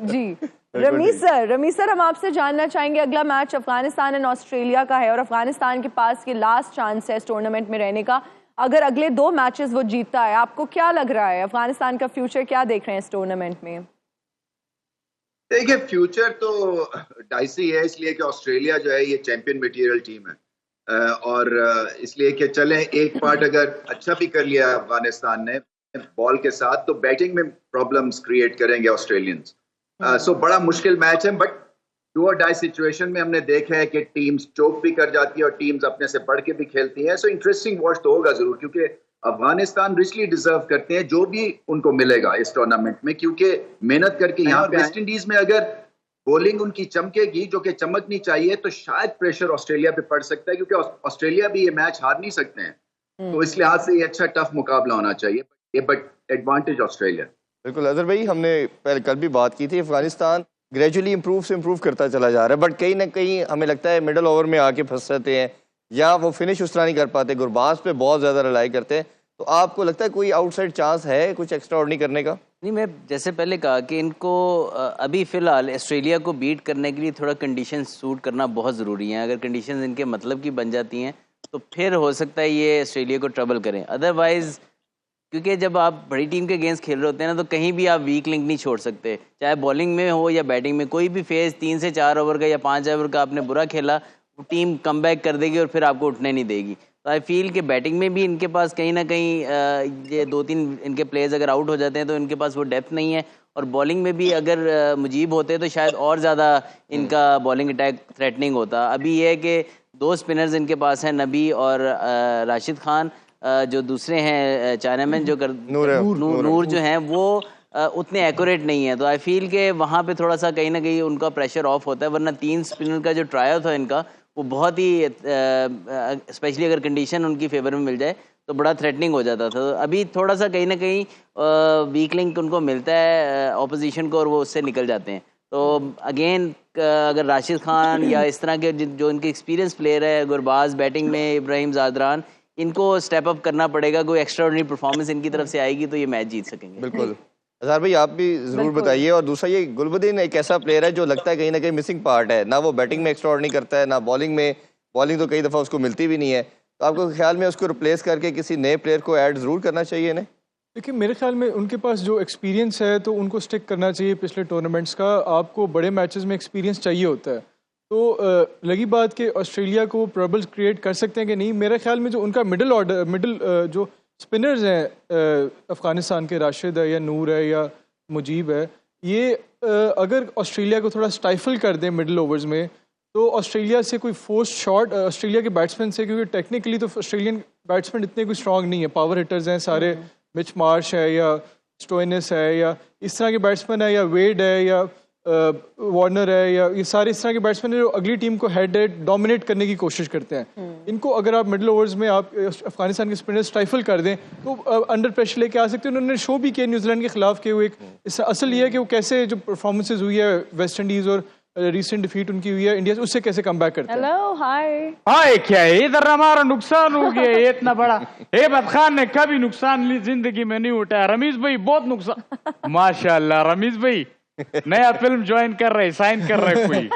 जी रमीज सर हम आपसे जानना चाहेंगे, अगला मैच अफगानिस्तान एंड ऑस्ट्रेलिया का है और अफगानिस्तान के पास ये लास्ट चांस है इस टूर्नामेंट में रहने का। अगर अगले 2 मैचेस वो जीतता है, आपको क्या लग रहा है अफगानिस्तान का फ्यूचर क्या देख रहे हैं इस टूर्नामेंट में? देखिए, फ्यूचर तो डाइसी है, इसलिए कि ऑस्ट्रेलिया जो है ये चैंपियन मटेरियल टीम है और इसलिए कि चले एक पार्ट अगर अच्छा भी कर लिया अफगानिस्तान ने बॉल के साथ, तो बैटिंग में प्रॉब्लम्स क्रिएट करेंगे ऑस्ट्रेलियंस। सो बड़ा मुश्किल मैच है, बट डू और डाई सिचुएशन में हमने देखा है कि टीम्स चोक भी कर जाती है और टीम्स अपने से बढ़ के भी खेलती हैं। सो इंटरेस्टिंग वॉच तो होगा जरूर, क्योंकि अफगानिस्तान रिचली डिजर्व करते हैं जो भी उनको मिलेगा इस टूर्नामेंट में, क्योंकि मेहनत करके यहाँ पे वेस्ट इंडीज में अगर बॉलिंग उनकी चमकेगी जो कि चमकनी चाहिए, तो शायद प्रेशर ऑस्ट्रेलिया पे पड़ सकता है, क्योंकि ऑस्ट्रेलिया भी ये मैच हार नहीं सकते हैं। तो इस लिहाज से ये अच्छा टफ मुकाबला होना चाहिए, बट एडवांटेज ऑस्ट्रेलिया। बिल्कुल अजहर भाई, हमने पहले कल भी बात की थी, अफगानिस्तान ग्रेजुअली इम्प्रूव करता चला जा रहा है, बट कहीं ना कहीं हमें लगता है मिडल ओवर में आके फंस जाते हैं या वो फिनिश उस तरह नहीं कर पाते, गुरबाज पे बहुत ज़्यादा रिलाई करते हैं। तो आपको लगता है कोई आउटसाइड चांस है कुछ एक्स्ट्राऑर्डिनरी करने का? नहीं, मैं जैसे पहले कहा कि इनको अभी फ़िलहाल ऑस्ट्रेलिया को बीट करने के लिए थोड़ा कंडीशन सूट करना बहुत ज़रूरी है। अगर कंडीशन इनके मतलब की बन जाती हैं तो फिर हो सकता है ये ऑस्ट्रेलिया को ट्रबल करें। अदरवाइज़ क्योंकि जब आप बड़ी टीम के अगेंस्ट खेल रहे होते हैं ना, तो कहीं भी आप वीक लिंक नहीं छोड़ सकते, चाहे बॉलिंग में हो या बैटिंग में। कोई भी फेज 3 से 4 ओवर का या 5 ओवर का आपने बुरा खेला, वो टीम कमबैक कर देगी और फिर आपको उठने नहीं देगी। तो आई फील कि बैटिंग में भी इनके पास कहीं ना कहीं ये 2-3 इनके प्लेयर्स अगर आउट हो जाते हैं तो इनके पास वो डेप्थ नहीं है, और बॉलिंग में भी अगर मुजीब होते तो शायद और ज़्यादा इनका बॉलिंग अटैक थ्रेटनिंग होता। अभी ये है कि 2 स्पिनर्स इनके पास हैं, नबी और राशिद खान। जो दूसरे हैं चाइनामैन जो नूर जो हैं वो उतने एक्यूरेट नहीं है। तो आई फील के वहाँ पे थोड़ा सा कहीं ना कहीं उनका प्रेशर ऑफ होता है, वरना 3 स्पिनर का जो ट्रायल था इनका वो बहुत ही स्पेशली अगर कंडीशन उनकी फेवर में मिल जाए तो बड़ा थ्रेटनिंग हो जाता था। तो अभी थोड़ा सा कहीं ना कहीं वीक लिंक उनको मिलता है ऑपोजिशन को और वो उससे निकल जाते हैं। तो अगेन अगर राशिद खान या इस तरह के जो इनके एक्सपीरियंस प्लेयर है, गुरबाज बैटिंग में, इब्राहिम ज़ादरान, इनको स्टेप अप करना पड़ेगा। कोई एक्स्ट्राऑर्डिनरी परफॉर्मेंस इनकी तरफ से आएगी तो ये मैच जीत सकेंगे। बिल्कुल अजहर भाई, आप भी जरूर बताइए। और दूसरा, ये गुलबदीन एक ऐसा प्लेयर है जो लगता है कहीं ना कहीं मिसिंग पार्ट है, ना वो बैटिंग में एक्स्ट्राऑर्डिनरी करता है, ना बॉलिंग में। बॉलिंग तो कई दफ़ा उसको मिलती भी नहीं है। तो आपको ख्याल में उसको रिप्लेस करके किसी नए प्लेयर को ऐड जरूर करना चाहिए इन्हें? देखिए, मेरे ख्याल में उनके पास जो एक्सपीरियंस है तो उनको स्टिक करना चाहिए पिछले टूर्नामेंट्स का। आपको बड़े मैचेस में एक्सपीरियंस चाहिए होता है। तो लगी बात कि ऑस्ट्रेलिया को प्रॉब्लम्स क्रिएट कर सकते हैं कि नहीं। मेरे ख्याल में जो उनका मिडिल जो स्पिनर्स हैं अफ़गानिस्तान के, राशिद है या नूर है या मुजीब है, ये अगर ऑस्ट्रेलिया को थोड़ा स्टाइफल कर दें मिडिल ओवर्स में, तो ऑस्ट्रेलिया से कोई फोर्स शॉट ऑस्ट्रेलिया के बैट्समैन से, क्योंकि टेक्निकली तो ऑस्ट्रेलियन बैट्समैन इतने कोई स्ट्रांग नहीं है, पावर हिटर्स हैं सारे, मिच मार्श है या स्टोइनिस है या इस तरह के बैट्समैन है, या वेड है या वार्नर है, या ये सारे इस तरह के बैट्समैन जो अगली टीम को हेड डोमिनेट करने की कोशिश करते हैं। इनको अगर आप मिडिल ओवर्स में आप अफगानिस्तान के स्पिनर स्टाइफल कर दें तो अंडर प्रेशर लेके आ सकते हैं। उन्होंने शो भी किया न्यूजीलैंड के खिलाफ के हुए। असल ये है कि वो कैसे जो परफॉर्मेंसेज हुई है वेस्ट इंडीज़ और रिसेंट डिफीट उनकी हुई है इंडिया से, उससे कैसे कम बैक करते हैं। हेलो हाय हाय, क्या है इधर हमारा नुकसान हो गया ये इतना बड़ा। हेबत खान ने कभी नुकसान जिंदगी में नहीं उठाया। रमीज भाई बहुत नुकसान। माशाल्लाह रमीज भाई, नया फिल्म ज्वाइन कर रहे, साइन कर रहे कोई।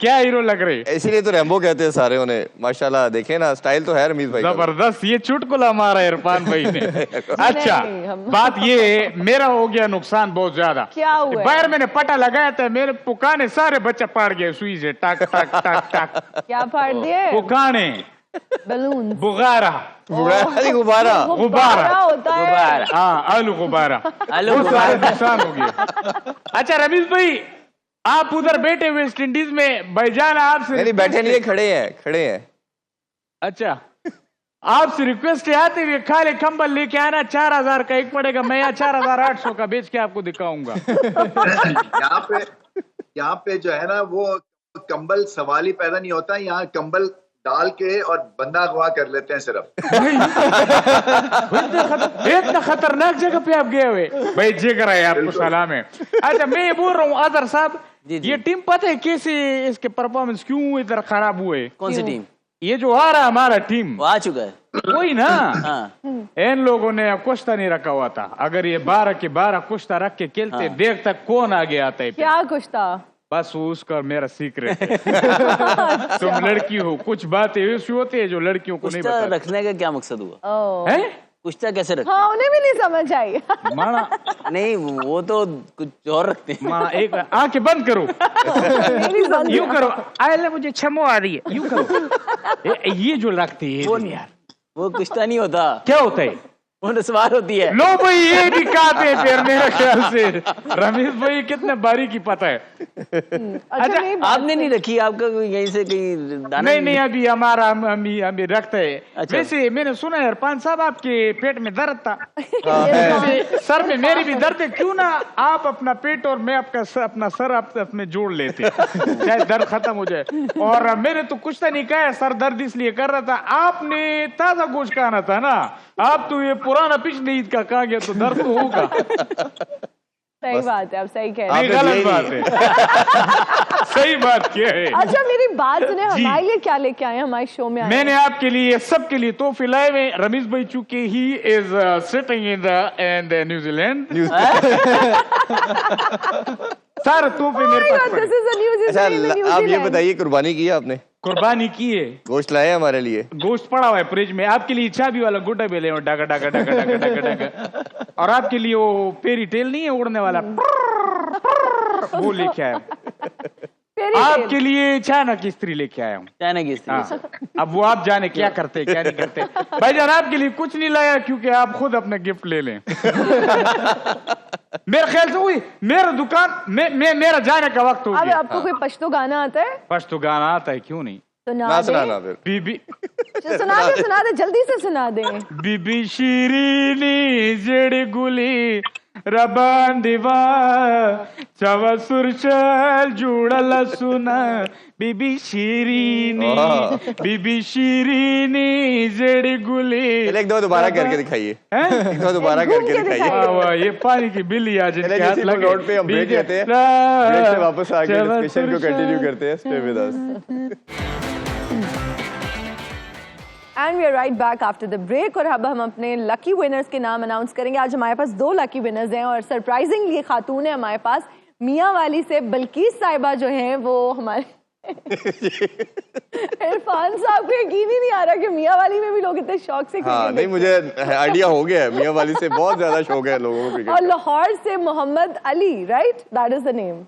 क्या हीरो लग रहे, इसीलिए तो रैम्बो कहते हैं सारे उन्हें। माशाल्लाह, देखे ना, स्टाइल तो है रमीज भाई का। जबरदस्त। ये चुटकुला मारा इरफान भाई ने। अच्छा, नहीं, हम- बात ये है, मेरा हो गया नुकसान बहुत ज्यादा। क्या हुआ है? बाहर मैंने पटा लगाया था, मेरे पुकाने सारे बच्चे पाड़ गए सुई से, टक टक टक टक। क्या फाड़ दिए? पुकाने, बलून, बुगारा, गुब्बारा। गुब्बारा होता है। गुब्बारा। हाँ, आलू गुब्बारा, आलू वो सारा गुब्बारा। नुकसान हो गया। अच्छा रमीज भाई, आप उधर बैठे वेस्ट इंडीज में, भाईजान आपसे नहीं बैठे नहीं है, खड़े हैं, खड़े हैं। अच्छा, आपसे रिक्वेस्ट है, आते हुए खाली कंबल लेके आना, 4000 का एक पड़ेगा, मैं यहाँ 4800 का बेच के आपको दिखाऊंगा। यहाँ पे जो है ना, वो कंबल सवाल ही पैदा नहीं होता। यहाँ कंबल डाल के और बंदा अगवा कर लेते हैं सिर्फ। इतना खतरनाक जगह पे आप गए हुए भाई, जिगर है आपको, सलाम है। अच्छा, मैं ये बोल रहा हूँ अजहर साहब, जी, जी। ये टीम पता है कैसे इसके परफॉर्मेंस क्यों इधर खराब हुए? कौन सी टीम? ये जो आ रहा हमारा टीम, वो आ चुका है। वही ना, हाँ, इन लोगों ने कुश्ता नहीं रखा हुआ था। अगर ये 12 के 12 कुश्ता रख के खेलते, देख तक कौन आगे आता है। क्या कुछ था? बस वो उसका और मेरा सीक्रेट है। तुम लड़की हो, कुछ बातें ऐसी होती है जो लड़कियों को नहीं कुश्ता पता रखने का क्या मकसद हुआ? ओह, है। कुश्ता कैसे रखते हाँ उन्हें भी नहीं समझ आई। माना नहीं, वो तो कुछ और रखते हैं। माना, एक आंखें बंद करो, मेरी समझ- यूं करो, आए मुझे छमो आ रही है, यूं करो। ये जो लगती है वो यार, वो कुश्ता नहीं होता, क्या होता है? वो नस्वार होती है। लो भाई, ये भी कहते हैं फिर मेरे ख्याल से। रमेश भाई कितने बारीकी पता है। अच्छा नहीं, बात आपने नहीं रखी? आपका कोई यहीं से कहीं दाना नहीं नहीं, अभी हमारा हम रखते हैं। अच्छा। वैसे मैंने सुना है इरफान साहब, आपके पेट में दर्द था। ये वैसे सर में मेरी भी दर्द है, क्यों ना आप अपना पेट और मैं अपना सर अपने जोड़ लेते, शायद दर्द खत्म हो जाए। और मैंने तो कुछ तो नहीं कहा, सर दर्द इसलिए कर रहा था। आपने ताजा गोश्त खाना था ना, आप तो ये पुराना पिछली ईद का कहा गया, तो दर्द तो होगा। सही बात है, आप सही कह रहे हैं। नहीं, गलत बात है। सही बात क्या है? अच्छा मेरी बात सुने, जी। हमारे लिए क्या लेके आए हैं? हमारे शो में आए मैंने हैं। आपके लिए, सबके लिए तोहफे लाए हुए। रमीज भाई चूंकि he is sitting in the New Zealand, सारे तोहफे मेरे पास पड़े। This is the news, अच्छा, is in the New आप ये Zealand. बताइए, कुर्बानी की है आपने? कुर्बानी की है, गोश्त लाए हमारे लिए? गोश्त पड़ा हुआ है फ्रिज में। आपके लिए चाबी वाला गुड्डा भी ले, डाका डाका डाका डाका डाका डाका। और आपके लिए वो पेरी टेल नहीं है उड़ने वाला, वो लेके आया हूँ। Fairy tale. आपके लिए चाइना की स्त्री लेके आया हूँ। चाइना की स्त्री। हाँ, अब वो आप जाने क्या करते क्या नहीं करते। भाईजान आपके लिए कुछ नहीं लाया, क्योंकि आप खुद अपने गिफ्ट ले लें। मेरे ख्याल से वही मेरा दुकान मेरा जाने का वक्त हो अब गया। आपको कोई पश्तो गाना आता है? फर्स्ट तो गाना आता है, क्यों नहीं? सुना ना दे। सुनाना फिर। बीबी सुना दे, जल्दी से सुना दे। बीबी शीरीनी जड़ गुली रबान दीवा चवा सुरचल जुड़ल सुना। बीबी शीरीनी, बीबी शीरीनी जड़ गुली। चले एक दो दोबारा करके दिखाइए, हैं? एक दो दोबारा घूम करके के दिखाइए। वाह वाह, ये पानी की बिल्ली आज चले इनके हाथ जिस लगे। नोट पे हम ब्रेक लेते हैं, ब्रेक से वापस आके चवा डिस्कशन को सुरचल। कंटिन्यू करते हैं। Stay with us. And we are right back after the break. और अब हम अपने लकी विनर्स के नाम अनाउंस करेंगे। आज हमारे पास 2 लकी विनर्स हैं और सरप्राइजिंगली ये खातून है हमारे पास। मियाँ वाली से बल्कीस साहिबा जो हैं वो हमारे इरफान साहब को यकीन ही नहीं आ रहा कि मियाँ वाली में भी लोग इतने शौक से हाँ, क्रिकेट नहीं मुझे आइडिया हो गया है, मियाँ वाली से बहुत ज्यादा शौक है लोगों को और क्रिकेट। लाहौर से Mohammad Ali, right, that is the name.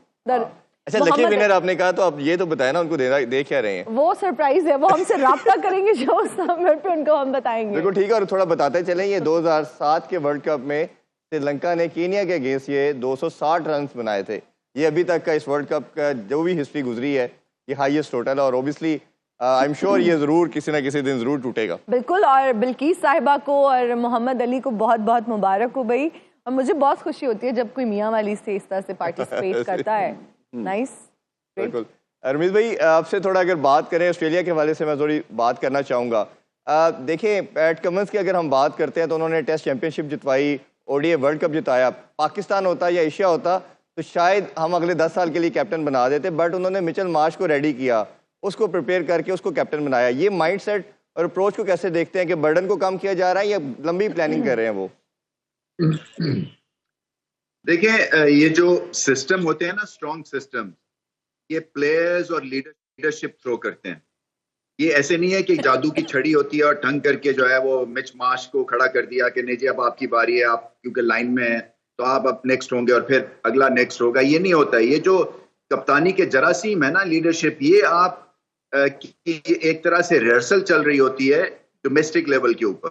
अच्छा, लकी विनर आपने कहा, तो आप ये तो बताया ना उनको दे क्या रहे हैं? वो सरप्राइज है, वो हमसे राब्ता करेंगे जो उस नंबर पे उनको हम बताएंगे। बिल्कुल ठीक है। और थोड़ा बताते चलें, ये 2007 के वर्ल्ड कप में श्रीलंका ने कीनिया के अगेंस्ट ये 260 रन बनाए थे। ये अभी तक का इस वर्ल्ड कप का जो भी हिस्ट्री गुजरी है, ये हाईएस्ट टोटल है। और ओबियसली आई एम श्योर ये जरूर किसी ना किसी दिन जरूर टूटेगा। बिल्कुल। और बिल्कीस साहिबा को और मोहम्मद अली को बहुत बहुत मुबारक हो भाई। और मुझे बहुत खुशी होती है जब कोई मियाँ वाली से इस तरह से पार्टिसिपेट करता है। नाइस। बिल्कुल। रमीज भाई, आपसे थोड़ा अगर बात करें ऑस्ट्रेलिया के हवाले से, मैं थोड़ी बात करना चाहूँगा। देखें, पैट कमिंस की अगर हम बात करते हैं तो उन्होंने टेस्ट चैंपियनशिप जितवाई, ओडीआई वर्ल्ड कप जिताया। पाकिस्तान होता या एशिया होता तो शायद हम अगले 10 साल के लिए कैप्टन बना देते, बट उन्होंने मिचेल मार्श को रेडी किया, उसको प्रिपेयर करके उसको कैप्टन बनाया। ये माइंडसेट और अप्रोच को कैसे देखते हैं कि बर्डन को कम किया जा रहा है या लंबी प्लानिंग कर रहे हैं वो? देखें, ये जो सिस्टम होते हैं ना, स्ट्रॉन्ग सिस्टम, ये प्लेयर्स और लीडरशिप थ्रो करते हैं। ये ऐसे नहीं है कि जादू की छड़ी होती है और ठंग करके जो है वो मिच माश को खड़ा कर दिया कि नहीं जी अब आपकी बारी है, आप क्योंकि लाइन में है तो आप अब नेक्स्ट होंगे और फिर अगला नेक्स्ट होगा। ये नहीं होता है। ये जो कप्तानी के जरासीम है ना, लीडरशिप, ये आप की एक तरह से रिहर्सल चल रही होती है डोमेस्टिक लेवल के ऊपर,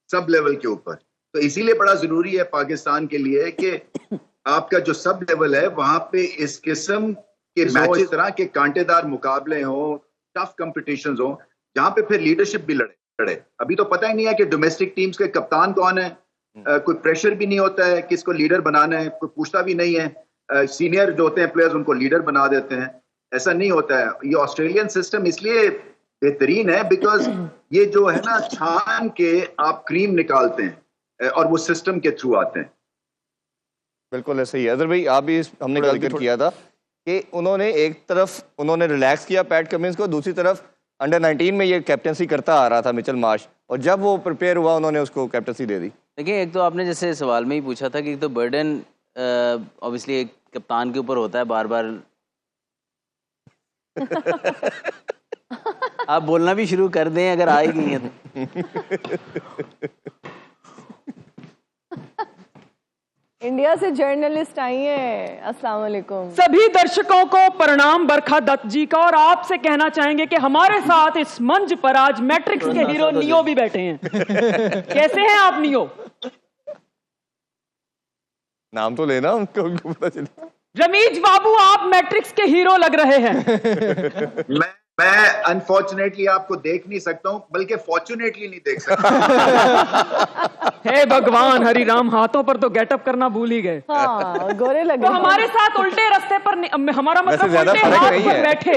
सब लेवल के ऊपर। तो इसीलिए बड़ा जरूरी है पाकिस्तान के लिए कि आपका जो सब लेवल है वहां पे इस किस्म के मैच, तरह के कांटेदार मुकाबले हों, टफ कंपटीशंस हो, जहां पे फिर लीडरशिप भी लड़े। अभी तो पता ही नहीं है कि डोमेस्टिक टीम्स के कप्तान कौन है, कोई प्रेशर भी नहीं होता है किसको लीडर बनाना है, कोई पूछता भी नहीं है। सीनियर जो होते हैं प्लेयर्स उनको लीडर बना देते हैं, ऐसा नहीं होता है। ये ऑस्ट्रेलियन सिस्टम इसलिए बेहतरीन है बिकॉज ये जो है ना, छान के आप क्रीम निकालते हैं और वो सिस्टम के थ्रू आते हैं। बिल्कुल ऐसे ही। अजहर भाई, आप भी हमने कल जिक्र किया था कि उन्होंने एक तरफ उन्होंने रिलैक्स किया पैट कमिंस को, दूसरी तरफ अंडर 19 में ये कैप्टनसी करता आ रहा था मिचेल मार्श, और जब वो प्रिपेयर हुआ उन्होंने उसको कैप्टनसी दे दी। देखिए, एक तो आपने जैसे सवाल में ही पूछा था कि एक तो बर्डन ऑब्वियसली एक कप्तान के ऊपर होता है बार बार। आप बोलना भी शुरू कर दें अगर आ ही गई है तो। इंडिया से जर्नलिस्ट आई हैं। अस्सलाम वालेकुम। सभी दर्शकों को प्रणाम बरखा दत्त जी का, और आपसे कहना चाहेंगे कि हमारे साथ इस मंच पर आज मैट्रिक्स के हीरो नियो भी बैठे हैं। कैसे हैं आप नियो? नाम तो लेना उनको पता चले। रमीज बाबू, आप मैट्रिक्स के हीरो लग रहे हैं। मैं अनफॉर्चुनेटली आपको देख नहीं सकता हूं, बल्कि फॉर्चुनेटली नहीं देख सकता। हे भगवान हरि राम, हाथों पर तो गेटअप करना भूल ही गए। हाँ, गोरे लगे। तो हमारे साथ उल्टे रास्ते पर हमारा मतलब ज्यादा उल्टे फर्क हाथ नहीं पर है। बैठे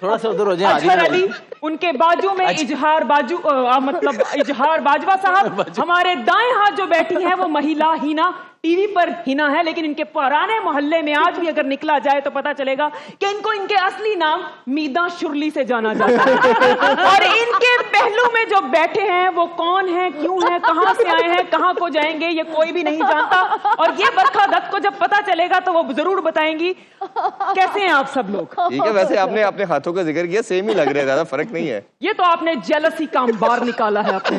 थोड़ा सा उधर हो जाए। अजहर अली, उनके बाजू में इजहार बाजू मतलब इजहार बाजवा साहब। हमारे दाएं हाथ जो बैठी है वो महिला हिना, टीवी पर हिना है, लेकिन इनके पुराने मोहल्ले में आज भी अगर निकला जाए तो पता चलेगा कि इनको इनके असली नाम मीदा शुरली से जाना जाता है। और इनके पहलू में जो बैठे हैं वो कौन है, क्यों है, कहां से आए हैं, कहां को जाएंगे, ये कोई भी नहीं जानता। और ये बरखा दत्त को जब पता चलेगा तो वो जरूर बताएंगी। कैसे हैं आप सब लोग? ठीक है। वैसे आपने अपने हाथों का जिक्र किया, सेम ही लग रहे हैं, ज्यादा फर्क नहीं है। ये तो आपने जेलसी का अंबार निकाला है अपने।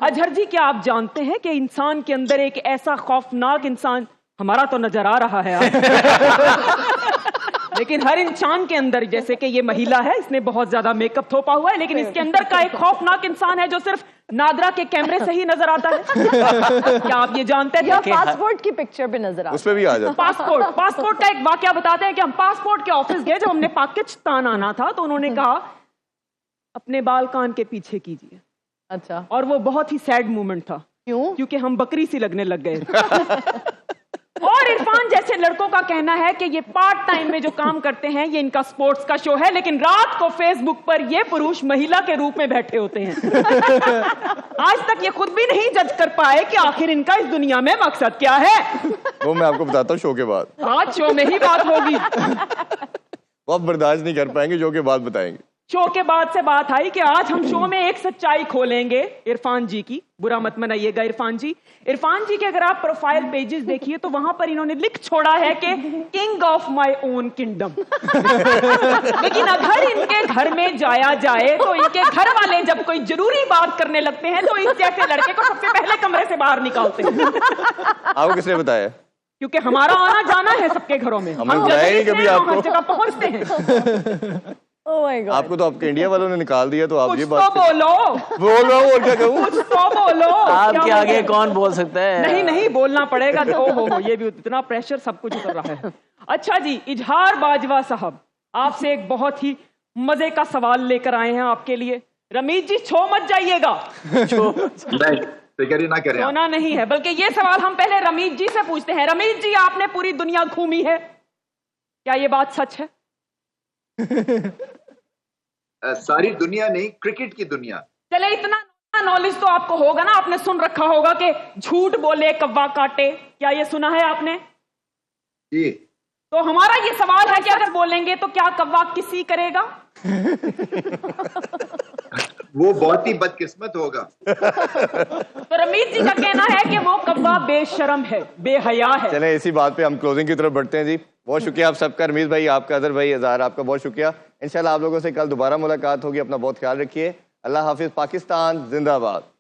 अजहर जी, क्या आप जानते हैं कि इंसान के अंदर एक ऐसा खौफनाक इंसान, हमारा तो नजर आ रहा है लेकिन हर इंसान के अंदर, जैसे कि ये महिला है, इसने बहुत ज्यादा मेकअप थोपा हुआ है, लेकिन इसके अंदर का एक खौफनाक इंसान है जो सिर्फ नादरा के कैमरे से ही नजर आता है। क्या आप ये जानते थे? पासपोर्ट की पिक्चर पे नजर आ, उस पे भी आ जाता। पासपोर्ट का एक वाकया बताते हैं कि हम पासपोर्ट के ऑफिस गए जब हमने पाकिस्तान आना था, तो उन्होंने कहा अपने बाल कान के पीछे कीजिए। अच्छा, और वो बहुत ही सैड मोमेंट था। क्यों? क्योंकि हम बकरी सी लगने लग गए। और इरफान जैसे लड़कों का कहना है कि ये पार्ट टाइम में जो काम करते हैं ये इनका स्पोर्ट्स का शो है, लेकिन रात को फेसबुक पर ये पुरुष महिला के रूप में बैठे होते हैं। आज तक ये खुद भी नहीं जज कर पाए कि आखिर इनका इस दुनिया में मकसद क्या है। वो मैं आपको बताता हूँ शो के बाद। आज शो में ही बात होगी। वो आप बर्दाश्त नहीं कर पाएंगे, शो के बाद बताएंगे। शो के बाद से बात आई कि आज हम शो में एक सच्चाई खोलेंगे इरफान जी की। बुरा मत मनाइएगा इरफान जी। इरफान जी के अगर आप प्रोफाइल पेजेस देखिए तो वहां पर इन्होंने लिख छोड़ा है कि king of my own kingdom. लेकिन अगर इनके घर में जाया जाए तो इनके घर वाले जब कोई जरूरी बात करने लगते हैं तो इस जैसे लड़के को सबसे पहले कमरे से बाहर निकालते हैं। आपको किसने बताया? क्योंकि हमारा आना जाना है सबके घरों में, हमने हम बताया ही जब कभी आपको। हर जगह पहुंचते हैं। Oh my God. आपको तो आपके इंडिया वालों ने निकाल दिया, तो आप कुछ ये तो बात बोलो। बोल रहा हूँ और क्या कहूँ। कुछ तो बोलो। आपके क्या आगे बोले? कौन बोल सकता है? नहीं बोलना पड़ेगा। ओहो, ये भी इतना प्रेशर, सब कुछ उतर रहा है। अच्छा जी, इजहार बाजवा साहब, आपसे एक बहुत ही मजे का सवाल लेकर आए हैं आपके लिए। रमीज जी, छो मत जाइएगा। फिक्र ही ना करें। होना नहीं है, बल्कि ये सवाल हम पहले रमीज जी से पूछते हैं। रमीज जी, आपने पूरी दुनिया घूमी है, क्या ये बात सच है? सारी दुनिया नहीं, क्रिकेट की दुनिया। चले, इतना नॉलेज तो आपको होगा ना, आपने सुन रखा होगा कि झूठ बोले कौवा काटे। क्या ये सुना है आपने? जी। तो हमारा ये सवाल है कि अगर बोलेंगे तो क्या कौवा किसी करेगा? वो बहुत ही बदकिस्मत होगा। तो रमीज जी का कहना है कि वो कब्बा बेशरम है, बेहया है। चले इसी बात पे हम क्लोजिंग की तरफ बढ़ते हैं जी। बहुत शुक्रिया आप सबका, रमीज भाई आपका, अजहर भाई, अज़हर आपका बहुत शुक्रिया। इंशाल्लाह आप लोगों से कल दोबारा मुलाकात होगी। अपना बहुत ख्याल रखिए। अल्लाह हाफिज। पाकिस्तान जिंदाबाद।